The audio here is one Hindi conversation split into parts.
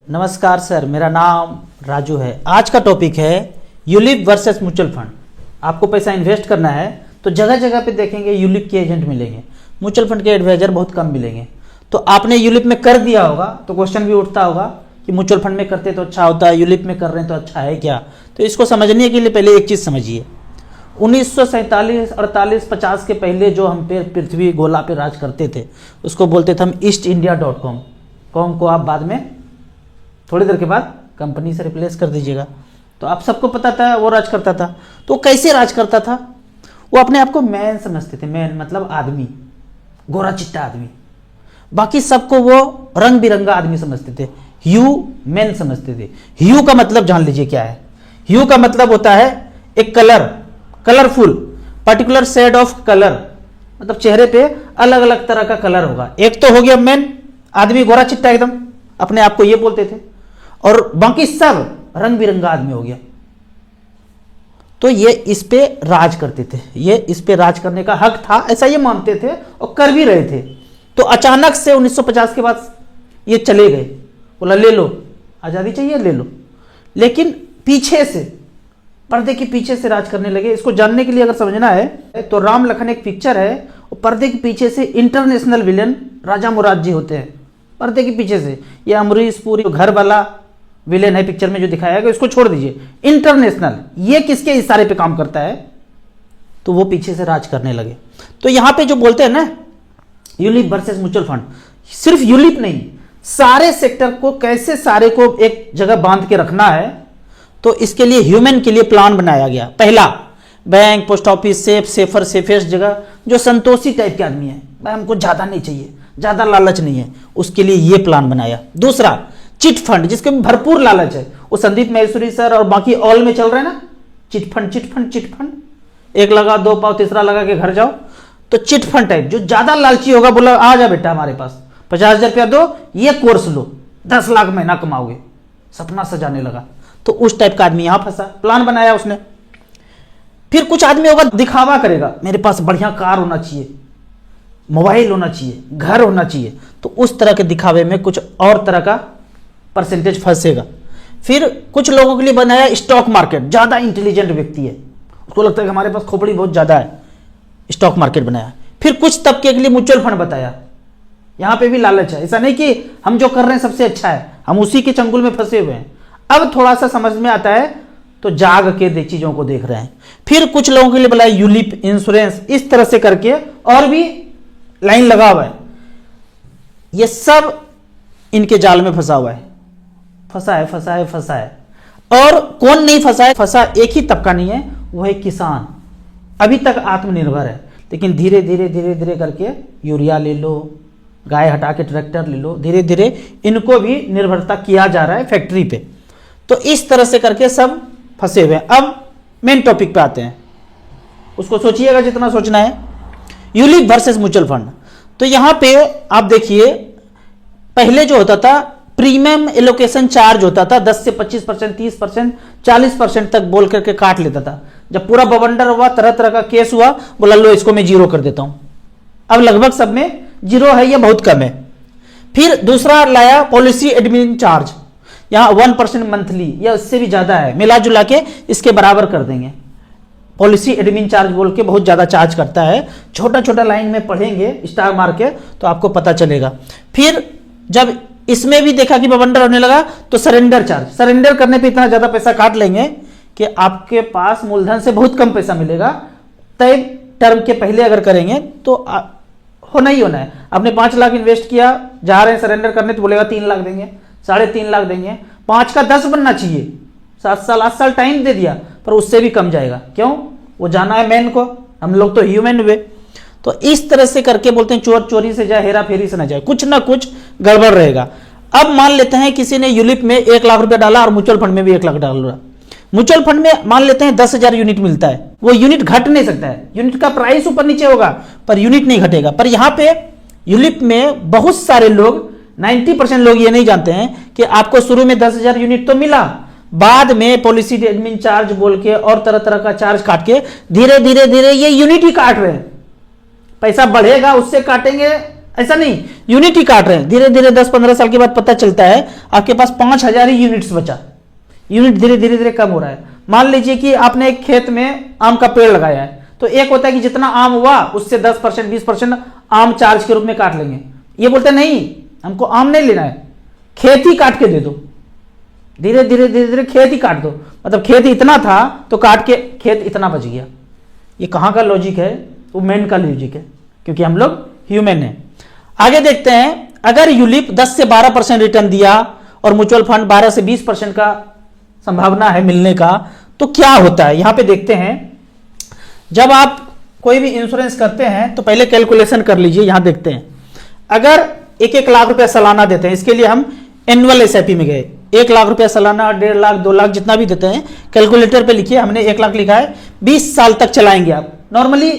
नमस्कार सर, मेरा नाम राजू है। आज का टॉपिक है यूलिप वर्सेस म्यूचुअल फंड। आपको पैसा इन्वेस्ट करना है तो जगह जगह पे देखेंगे यूलिप के एजेंट मिलेंगे, म्यूचुअल फंड के एडवाइजर बहुत कम मिलेंगे। तो आपने यूलिप में कर दिया होगा तो क्वेश्चन भी उठता होगा कि म्यूचुअल फंड में करते तो अच्छा होता है, यूलिप में कर रहे हैं तो अच्छा है क्या। तो इसको समझने के लिए पहले एक चीज़ समझिए, 1947, 48, 50 के पहले जो हम पे पृथ्वी गोला पे राज करते थे उसको बोलते थे हम ईस्ट-इंडिया.com। कॉम को आप बाद में थोड़ी देर के बाद कंपनी से रिप्लेस कर दीजिएगा। तो आप सबको पता था वो राज करता था। तो कैसे राज करता था? वो अपने आप को मैन समझते थे, मैन मतलब आदमी, गोरा चिट्टा आदमी। बाकी सबको वो रंग बिरंगा आदमी समझते थे, ह्यू मैन समझते थे। ह्यू का मतलब जान लीजिए क्या है। ह्यू का मतलब होता है एक colour, colourful, particular shade of colour, मतलब चेहरे पे अलग अलग तरह का कलर होगा। एक तो हो गया मैन आदमी, गोरा चिट्टा एकदम, अपने आप को ये बोलते थे, और बाकी सब रंग बिरंगा आदमी हो गया। तो ये इस पे राज करते थे, ये इस पे राज करने का हक था, ऐसा ये मानते थे और कर भी रहे थे। तो अचानक से 1950 के बाद ये चले गए, बोला ले लो आज़ादी चाहिए ले लो। लेकिन पीछे से, पर्दे के पीछे से राज करने लगे। इसको जानने के लिए अगर समझना है तो राम लखन एक पिक्चर है, और पर्दे के पीछे से इंटरनेशनल विलेन राजा मुराद जी होते हैं। पर्दे के पीछे से ये अमरीश पुरी घर वाला विलेन है पिक्चर में जो दिखाया गया, इसको छोड़ दीजिए। इंटरनेशनल ये किसके इशारे पे काम करता है? तो वो पीछे से राज करने लगे। तो यहां पे जो बोलते हैं ना यूलिप वर्सेस म्यूचुअल फंड, सिर्फ यूलिप नहीं, सारे सेक्टर को कैसे सारे को एक जगह बांध के रखना है, तो इसके लिए ह्यूमन के लिए प्लान बनाया गया। पहला, bank, post office, safe, safer, safest जगह, जो संतोषी टाइप के आदमी है, भाई हमको ज्यादा नहीं चाहिए, ज्यादा लालच नहीं है, उसके लिए ये प्लान बनाया। दूसरा, चिट फंड, जिसके में भरपूर लालच है, वो संदीप महेश्वरी सर और बाकी ऑल में चल रहे हैं ना, chit fund chit fund chit fund, एक लगा दो पाव तीसरा लगा के घर जाओ। तो चिट फंड टाइप जो ज्यादा लालची होगा, बोला आ जा बेटा हमारे पास 50,000 रुपया दो, ये कोर्स लो, 10 लाख महीना कमाओगे, सपना सजाने लगा। तो उस टाइप का आदमी यहां फंसा, प्लान बनाया उसने। फिर कुछ आदमी होगा दिखावा करेगा, मेरे पास बढ़िया कार होना चाहिए, मोबाइल होना चाहिए, घर होना चाहिए, तो उस तरह के दिखावे में कुछ और तरह का परसेंटेज फंसेगा। फिर कुछ लोगों के लिए बनाया स्टॉक मार्केट, ज्यादा इंटेलिजेंट व्यक्ति है, उसको लगता है कि हमारे पास खोपड़ी बहुत ज्यादा है, स्टॉक मार्केट बनाया। फिर कुछ तबके के लिए म्यूचुअल फंड बताया, यहां पे भी लालच है, ऐसा नहीं कि हम जो कर रहे हैं सबसे अच्छा है, हम उसी के चंगुल में फंसे हुए हैं। अब थोड़ा सा समझ में आता है तो जाग के चीजों को देख रहे हैं। फिर कुछ लोगों के लिए बोला यूलिप, इंश्योरेंस, इस तरह से करके और भी लाइन लगा हुआ है। ये सब इनके जाल में फंसा हुआ है, फंसा है फंसा है फंसा है। और कौन नहीं फंसा है? फंसा एक ही तबका नहीं है, वो है किसान। अभी तक आत्मनिर्भर है, लेकिन धीरे धीरे धीरे धीरे करके यूरिया ले लो, गाय हटा के ट्रैक्टर ले लो, धीरे धीरे इनको भी निर्भरता किया जा रहा है फैक्ट्री पे। तो इस तरह से करके सब फंसे हुए हैं। अब मेन टॉपिक पे आते हैं, उसको सोचिएगा जितना सोचना है। ULIP versus mutual fund. तो यहां पे आप देखिए, पहले जो होता था प्रीमियम एलोकेशन चार्ज होता था, 10 से 25%, 30%, 40% तक बोल करके काट लेता था। जब पूरा बवंडर हुआ, तरह तरह का केस हुआ, बोला लो इसको मैं जीरो कर देता हूं। अब लगभग सब में जीरो है या बहुत कम है। फिर दूसरा लाया पॉलिसी एडमिन चार्ज, यहां 1% मंथली या उससे भी ज्यादा है, मिला जुला के इसके बराबर कर देंगे। पॉलिसी एडमिन चार्ज बोल के बहुत ज्यादा चार्ज करता है, छोटा छोटा लाइन में पढ़ेंगे स्टार मार के तो आपको पता चलेगा। फिर जब इसमें भी देखा कि बवंडर होने लगा तो सरेंडर चार्ज, सरेंडर करने पे इतना ज्यादा पैसा काट लेंगे कि आपके पास मूलधन से बहुत कम पैसा मिलेगा। तय टर्म के पहले अगर करेंगे तो होना ही होना है। आपने 5 लाख इन्वेस्ट किया, जा रहे हैं सरेंडर करने तो बोलेगा 3 लाख देंगे, 3.5 लाख देंगे, 5 का 10 बनना चाहिए। 7 साल 8 साल टाइम दे दिया, पर उससे भी कम जाएगा। क्यों? वो जाना है मैन को, हम लोग तो ह्यूमन हुए। तो इस तरह से करके बोलते हैं चोर चोरी से जाए, हेरा फेरी से ना जाए, कुछ ना कुछ गड़बड़ रहेगा। अब मान लेते हैं किसी ने यूलिप में 1 लाख रुपया डाला और म्यूचुअल फंड में भी 1 लाख डाला। म्यूचुअल फंड में मान लेते हैं 10,000 यूनिट मिलता है, वो यूनिट घट नहीं सकता है, यूनिट का प्राइस ऊपर नीचे होगा पर यूनिट नहीं घटेगा। पर यहां पे यूलिप में बहुत सारे लोग, 90% लोग ये नहीं जानते हैं कि आपको शुरू में 10,000 यूनिट तो मिला, बाद में पॉलिसी एडमिन चार्ज बोल के और तरह तरह का चार्ज काट के धीरे धीरे धीरे ये यूनिट ही काट रहे हैं। पैसा बढ़ेगा उससे काटेंगे ऐसा नहीं, यूनिट ही काट रहे हैं। धीरे धीरे 10-15 साल के बाद पता चलता है आपके पास 5000 ही यूनिट्स बचा, यूनिट धीरे धीरे धीरे कम हो रहा है। मान लीजिए कि आपने एक खेत में आम का पेड़ लगाया है, तो एक होता है कि जितना आम हुआ उससे 10% 20% आम चार्ज के रूप में काट लेंगे। ये बोलते हैं नहीं, हमको आम नहीं लेना है, खेत ही काट के दे दो, धीरे धीरे धीरे धीरे खेत ही काट दो, मतलब खेत इतना था तो काट के खेत इतना बच गया। ये कहाँ का लॉजिक है? वो मैन का लॉजिक है, क्योंकि हम लोग ह्यूमन हैं। आगे देखते हैं, अगर यूलिप 10 से 12% रिटर्न दिया और म्यूचुअल फंड 12 से 20% का संभावना है मिलने का, तो क्या होता है? यहां पे देखते हैं, जब आप कोई भी इंश्योरेंस करते हैं तो पहले कैलकुलेशन कर लीजिए। यहां देखते हैं, अगर 1-1 लाख रुपया सालाना देते हैं, इसके लिए हम एनुअल एसआईपी में गए, 1 लाख रुपया सालाना, 1.5 लाख, 2 लाख, जितना भी देते हैं कैलकुलेटर पे लिखिए। हमने 1 लाख लिखा है, 20 साल तक चलाएंगे आप। Normally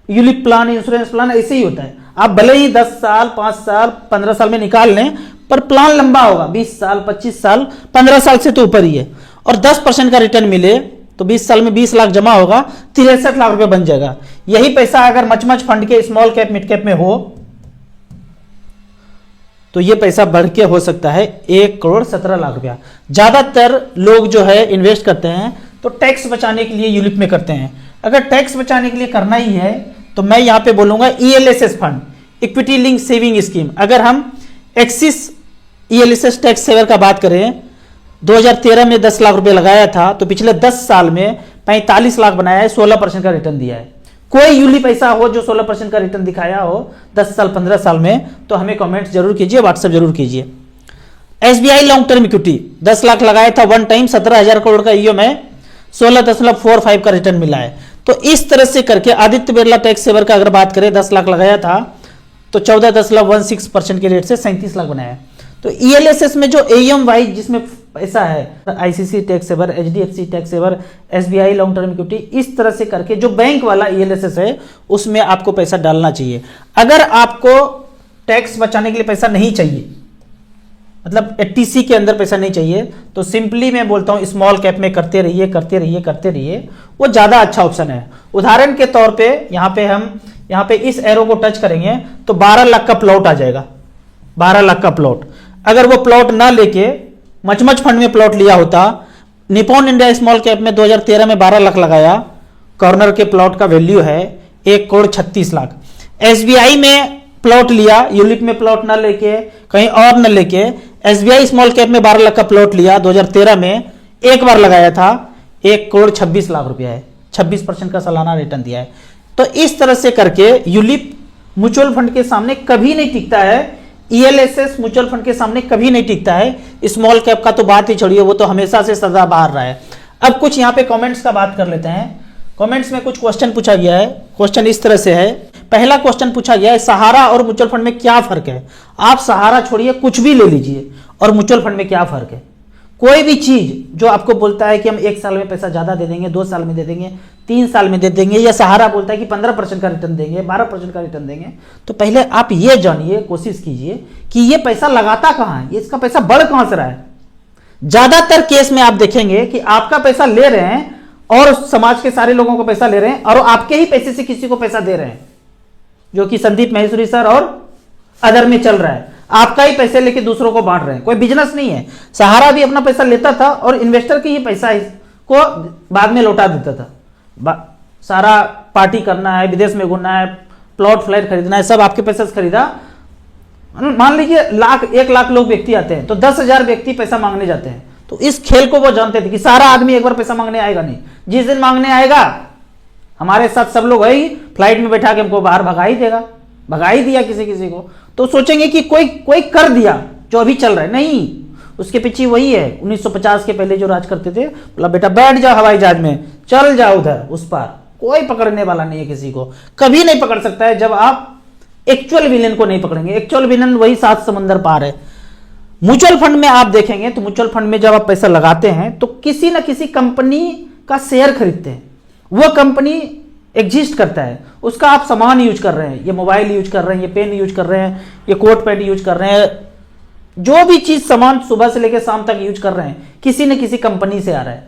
ULIP plan, insurance plan ऐसे ही होता है, आप भले ही 10 साल, 5 साल, 15 साल में निकाल लें, पर प्लान लंबा होगा, 20 साल, 25 साल, 15 साल से तो ऊपर ही है। और 10% का रिटर्न मिले तो 20 साल में 20 लाख जमा होगा, 63 लाख रुपए बन जाएगा। यही पैसा अगर मच फंड के स्मॉल कैप मिड कैप में हो तो ये पैसा बढ़ के हो सकता है 1,17,00,000 रुपया। ज्यादातर लोग जो है इन्वेस्ट करते हैं तो टैक्स बचाने के लिए यूलिप में करते हैं। अगर टैक्स बचाने के लिए करना ही है तो मैं यहां पे बोलूंगा ELSS fund, equity link saving scheme. अगर हम एक्सिस ELSS टैक्स सेवर का बात करें, 2013 में 10 लाख रुपए लगाया था तो पिछले 10 साल में 45 लाख बनाया है, 16% का रिटर्न दिया है। कोई यूलिप ऐसा हो जो 16% का रिटर्न दिखाया हो 10 साल 15 साल में, तो हमें कमेंट जरूर कीजिए, व्हाट्सएप जरूर कीजिए। SBI long term equity 10 lakh लगाया था वन टाइम, 17,000 करोड़ का ईओ में 16.45 का रिटर्न मिला है। तो इस तरह से करके आदित्य बिरला टैक्स सेवर का अगर बात करें, 10 लाख लगाया था तो 14.16% के रेट से 37 लाख बनाया। तो ELSS में जो AUM वाइज जिसमें पैसा है, ICC tax saver, HDFC tax saver, SBI long term equity, इस तरह से करके जो बैंक वाला ELSS है उसमें आपको पैसा डालना चाहिए। अगर आपको टैक्स बचाने के लिए पैसा नहीं चाहिए, मतलब 80C के अंदर पैसा नहीं चाहिए, तो सिंपली मैं बोलता हूं स्मॉल कैप में करते रहिए, करते रहिए, करते रहिए, वो ज्यादा अच्छा ऑप्शन है। उदाहरण के तौर पे यहाँ पे इस एरो को टच करेंगे तो 12 लाख का प्लॉट आ जाएगा, 12 लाख का प्लॉट। अगर वो प्लॉट ना लेके मच फंड में प्लॉट लिया होता, निपॉन इंडिया स्मॉल कैप में 2013 में 12 लाख लगाया, कॉर्नर के प्लॉट का वैल्यू है 1,36,00,000। SBI में प्लॉट लिया, यूलिप में प्लॉट ना लेके, कहीं और ना लेके, SBI स्मॉल कैप में 12 लाख का प्लॉट लिया, 2013 में एक बार लगाया था, 1,26,00,000 रुपया है, 26% का सालाना रिटर्न दिया है। तो इस तरह से करके यूलिप म्यूचुअल फंड के सामने कभी नहीं टिकता है, ELSS म्यूचुअल फंड के सामने कभी नहीं टिकता है। स्मॉल कैप का तो बात ही छोड़िए, वो तो हमेशा से सदा बाहर रहा है। अब कुछ यहाँ पे कमेंट्स का बात कर लेते हैं। कमेंट्स में कुछ क्वेश्चन पूछा गया है। क्वेश्चन इस तरह से है, पहला क्वेश्चन पूछा गया है, सहारा और म्यूचुअल फंड में क्या फर्क है? आप सहारा छोड़िए, कुछ भी ले लीजिए, और म्यूचुअल फंड में क्या फर्क है? कोई भी चीज जो आपको बोलता है कि हम 1 साल में पैसा ज्यादा दे देंगे, 2 साल में दे देंगे, 3 साल में दे देंगे, या सहारा बोलता है कि 15% का रिटर्न देंगे, 12% का रिटर्न देंगे, तो पहले आप ये जानिए, कोशिश कीजिए कि ये पैसा लगाता कहां है, इसका पैसा बढ़ कहां से रहा है। ज्यादातर केस में आप देखेंगे कि आपका पैसा ले रहे हैं और समाज के सारे लोगों को पैसा ले रहे हैं, और आपके ही पैसे से किसी को पैसा दे रहे हैं, जो कि संदीप महेश्वरी सर और अदर में चल रहा है। आपका ही पैसे लेके दूसरों को बांट रहे हैं, कोई बिजनेस नहीं है। सहारा भी अपना पैसा लेता था और इन्वेस्टर के ही पैसा को बाद में लौटा देता था। सारा पार्टी करना है, विदेश में घूमना है, प्लॉट फ्लैट खरीदना है, सब आपके पैसे से खरीदा। मान लीजिए 1 लाख लोग व्यक्ति आते हैं तो 10,000 व्यक्ति पैसा मांगने जाते हैं। तो इस खेल को वो जानते थे कि सारा आदमी एक बार पैसा मांगने आएगा नहीं, जिस दिन मांगने आएगा हमारे साथ सब लोग वही फ्लाइट में बैठा के हमको बाहर भगा ही देगा, भगा ही दिया किसी किसी को। तो सोचेंगे कि कोई कर दिया जो अभी चल रहा है, नहीं, उसके पीछे वही है। 1950 के पहले जो राज करते थे, बोला बेटा बैठ जाओ हवाई जहाज में, चल जाओ उधर उस पार, कोई पकड़ने वाला नहीं है, किसी को कभी नहीं पकड़ सकता है जब आप एक्चुअल विलेन को नहीं पकड़ेंगे। एक्चुअल विलेन वही 7 समंदर पार है। म्यूचुअल फंड में आप देखेंगे तो म्यूचुअल फंड में जब आप पैसा लगाते हैं तो किसी ना किसी कंपनी का शेयर खरीदते हैं, वो कंपनी एग्जिस्ट करता है, उसका आप सामान यूज कर रहे हैं, ये मोबाइल यूज कर रहे हैं, ये पेन यूज कर रहे हैं, ये कोट पैंट यूज कर रहे हैं, जो भी चीज सामान सुबह से लेकर शाम तक यूज कर रहे हैं, किसी न किसी कंपनी से आ रहा है।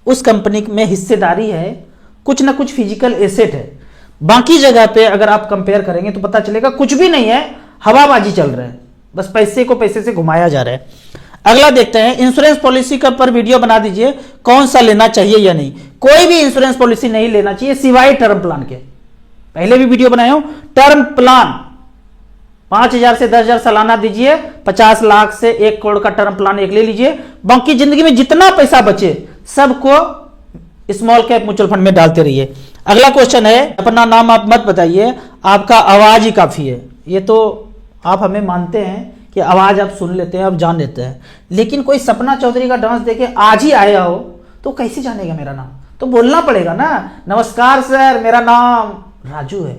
उस कंपनी में हिस्सेदारी है, कुछ ना कुछ फिजिकल एसेट है। बाकी जगह पे अगर आप कंपेयर करेंगे तो पता चलेगा कुछ भी नहीं है, हवाबाजी चल रहा है, बस पैसे को पैसे से घुमाया जा रहा है। अगला देखते हैं, इंश्योरेंस पॉलिसी का पर वीडियो बना दीजिए, कौन सा लेना चाहिए या नहीं। कोई भी इंश्योरेंस पॉलिसी नहीं लेना चाहिए सिवाय टर्म प्लान के। पहले भी वीडियो बनाया हूं, टर्म प्लान 5,000 से 10,000 सालाना दीजिए, 50 लाख से 1 करोड़ का टर्म प्लान एक ले लीजिए, बाकी जिंदगी में जितना पैसा बचे सबको स्मॉल कैप म्यूचुअल फंड में डालते रहिए। अगला क्वेश्चन है, अपना नाम आप मत बताइए, आपका आवाज ही काफी है। ये तो आप हमें मानते हैं कि आवाज आप सुन लेते हैं, आप जान लेते हैं, लेकिन कोई सपना चौधरी का डांस देखे आज ही आया हो तो कैसे जानेगा मेरा नाम? तो बोलना पड़ेगा ना, नमस्कार सर मेरा नाम राजू है।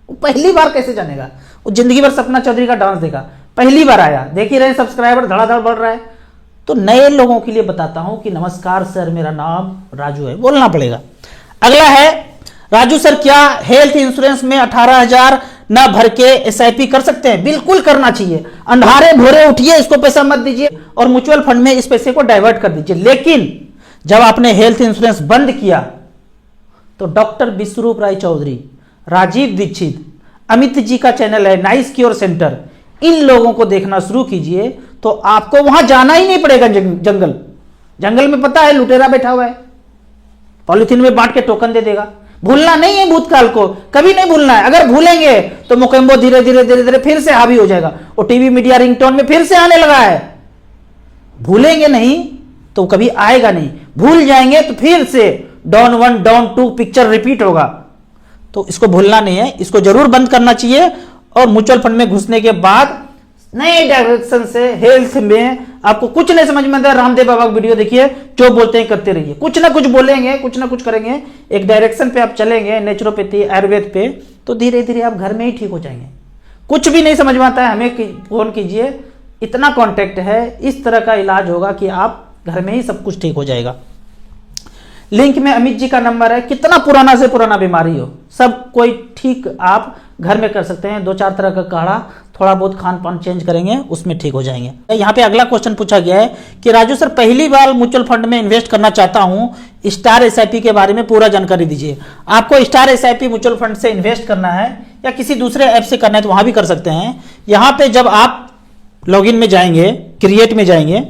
वो पहली बार कैसे जानेगा? वो जिंदगी भर सपना चौधरी का डांस देखा, पहली बार आया, देख ही रहे सब्सक्राइबर धड़ाधड़ बढ़ रहा है। तो नए लोगों के लिए बताता हूं कि नमस्कार सर मेरा नाम राजू है, बोलना पड़ेगा। अगला है, राजू सर क्या हेल्थ इंश्योरेंस में 18,000 ना भर के एसआईपी कर सकते हैं? बिल्कुल करना चाहिए। अंधारे भोरे उठिए, इसको पैसा मत दीजिए और म्यूचुअल फंड में इस पैसे को डाइवर्ट कर दीजिए। लेकिन जब आपने हेल्थ इंश्योरेंस बंद किया तो डॉक्टर विश्वरूप राय चौधरी, राजीव दीक्षित, अमित जी का चैनल है नाइस क्योर सेंटर, इन लोगों को देखना शुरू कीजिए तो आपको वहां जाना ही नहीं पड़ेगा। जंगल जंगल में पता है लुटेरा बैठा हुआ है, पॉलिथीन में बांट के टोकन दे देगा। भूलना नहीं है भूतकाल को, कभी नहीं भूलना है। अगर भूलेंगे तो मोकेम्बो धीरे धीरे धीरे धीरे फिर से हावी हो जाएगा, और टीवी मीडिया रिंगटोन में फिर से आने लगा है। भूलेंगे नहीं तो कभी आएगा नहीं, भूल जाएंगे तो फिर से डॉन 1 डॉन 2 पिक्चर रिपीट होगा। तो इसको भूलना नहीं है, इसको जरूर बंद करना चाहिए। और म्यूचुअल फंड में घुसने के बाद नए डायरेक्शन से हेल्थ में आपको कुछ नहीं समझ में आता, रामदेव बाबा की वीडियो देखिए, जो बोलते हैं करते रहिए, कुछ ना कुछ बोलेंगे, कुछ ना कुछ करेंगे, एक डायरेक्शन पे आप चलेंगे, नेचुरोपैथी आयुर्वेद पे, तो धीरे धीरे आप घर में ही ठीक हो जाएंगे। कुछ भी नहीं समझ में आता है हमें फोन कीजिए, इतना कॉन्टेक्ट है, इस तरह का इलाज होगा कि आप घर में ही सब कुछ ठीक हो जाएगा। लिंक में अमित जी का नंबर है, कितना पुराना से पुराना बीमारी हो सब कोई ठीक आप घर में कर सकते हैं। 2-4 तरह का काढ़ा, थोड़ा बहुत खान पान चेंज करेंगे, उसमें ठीक हो जाएंगे। यहाँ पे अगला क्वेश्चन पूछा गया है कि राजू सर पहली बार म्यूचुअल फंड में इन्वेस्ट करना चाहता हूँ, स्टार एसआईपी के बारे में पूरा जानकारी दीजिए। आपको स्टार एसआईपी म्यूचुअल फंड से इन्वेस्ट करना है या किसी दूसरे ऐप से करना है तो वहां भी कर सकते हैं। यहाँ पे जब आप लॉगिन में जाएंगे, क्रिएट में जाएंगे,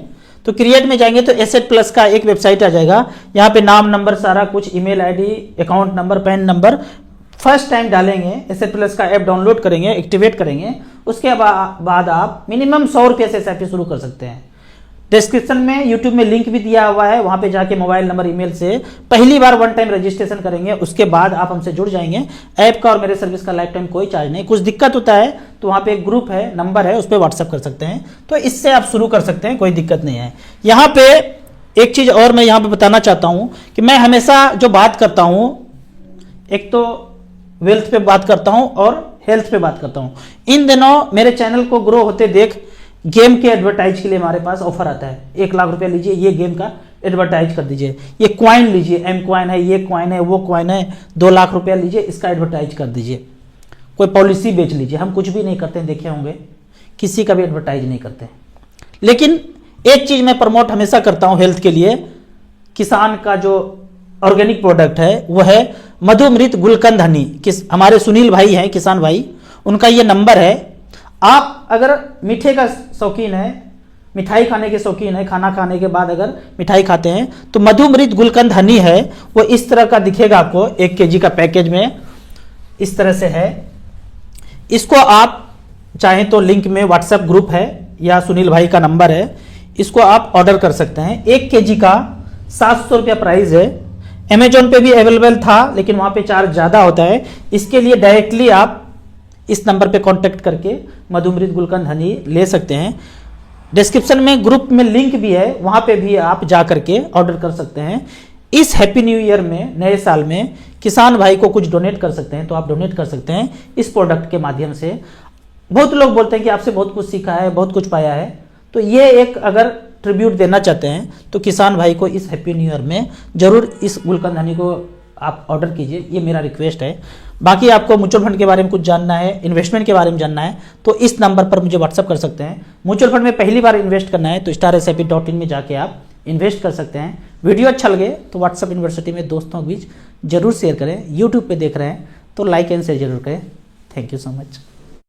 तो क्रिएट में जाएंगे तो एसेट प्लस का एक वेबसाइट आ जाएगा। यहाँ पे नाम नंबर सारा कुछ, email ID, account number, pan number, first time डालेंगे, एसेट प्लस का ऐप डाउनलोड करेंगे, एक्टिवेट करेंगे, उसके बाद आप मिनिमम 100 रुपये से एसआईपी शुरू कर सकते हैं। डिस्क्रिप्शन में यूट्यूब में लिंक भी दिया हुआ है, वहां पे जाके मोबाइल नंबर ईमेल से पहली बार 1 टाइम रजिस्ट्रेशन करेंगे, उसके बाद आप हमसे जुड़ जाएंगे। ऐप का और मेरे सर्विस का लाइफ टाइम कोई चार्ज नहीं। कुछ दिक्कत होता है तो वहां पे एक ग्रुप है, नंबर है, उस पर व्हाट्सअप कर सकते हैं, तो इससे आप शुरू कर सकते हैं, कोई दिक्कत नहीं है। यहाँ पे एक चीज और मैं यहाँ पे बताना चाहता हूँ कि मैं हमेशा जो बात करता हूँ, एक तो वेल्थ पे बात करता हूँ और हेल्थ पे बात करता हूँ। इन दिनों मेरे चैनल को ग्रो होते देख गेम के एडवर्टाइज के लिए हमारे पास ऑफर आता है, 1 लाख रुपया लीजिए, ये गेम का एडवर्टाइज कर दीजिए, ये क्वाइन लीजिए, एम क्वाइन है, ये क्वाइन है, वो क्वाइन है, 2 लाख रुपया लीजिए, इसका एडवर्टाइज कर दीजिए, कोई पॉलिसी बेच लीजिए। हम कुछ भी नहीं करते हैं, देखे होंगे, किसी का भी एडवर्टाइज नहीं करते। लेकिन एक चीज मैं प्रमोट हमेशा करता हूं हेल्थ के लिए, किसान का जो ऑर्गेनिक प्रोडक्ट है वो है मधुमृत गुलकंद हनी। हमारे सुनील भाई हैं, किसान भाई, उनका ये नंबर है। आप अगर मीठे का शौकीन है, मिठाई खाने के शौकीन है, खाना खाने के बाद अगर मिठाई खाते हैं तो मधुमृत गुलकंद हनी है, वो इस तरह का दिखेगा आपको, 1 केजी का पैकेज में इस तरह से है। इसको आप चाहें तो लिंक में व्हाट्सएप ग्रुप है या सुनील भाई का नंबर है, इसको आप ऑर्डर कर सकते हैं। 1 केजी का 700 रुपया प्राइस है। अमेजोन पे भी अवेलेबल था लेकिन वहां पे चार्ज ज्यादा होता है, इसके लिए डायरेक्टली आप इस नंबर पे कांटेक्ट करके मधुमृत गुलकंद हनी ले सकते हैं। डिस्क्रिप्शन में ग्रुप में लिंक भी है, वहां पे भी आप जा करके ऑर्डर कर सकते हैं। इस हैप्पी न्यू ईयर में, नए साल में किसान भाई को कुछ डोनेट कर सकते हैं तो आप डोनेट कर सकते हैं इस प्रोडक्ट के माध्यम से। बहुत लोग बोलते हैं कि आपसे बहुत कुछ सीखा है, बहुत कुछ पाया है, तो ये एक अगर ट्रिब्यूट देना चाहते हैं तो किसान भाई को इस हैप्पी न्यू ईयर में जरूर इस गुलकंद हनी को आप ऑर्डर कीजिए, ये मेरा रिक्वेस्ट है। बाकी आपको म्यूचुअल फंड के बारे में कुछ जानना है, इन्वेस्टमेंट के बारे में जानना है तो इस नंबर पर मुझे व्हाट्सअप कर सकते हैं। म्यूचुअल फंड में पहली बार इन्वेस्ट करना है तो starsip.in में जाके आप इन्वेस्ट कर सकते हैं। वीडियो अच्छा लगे तो व्हाट्सअप यूनिवर्सिटी में दोस्तों के बीच जरूर शेयर करें। यूट्यूब पे देख रहे हैं तो लाइक एंड शेयर जरूर करें। Thank you so much.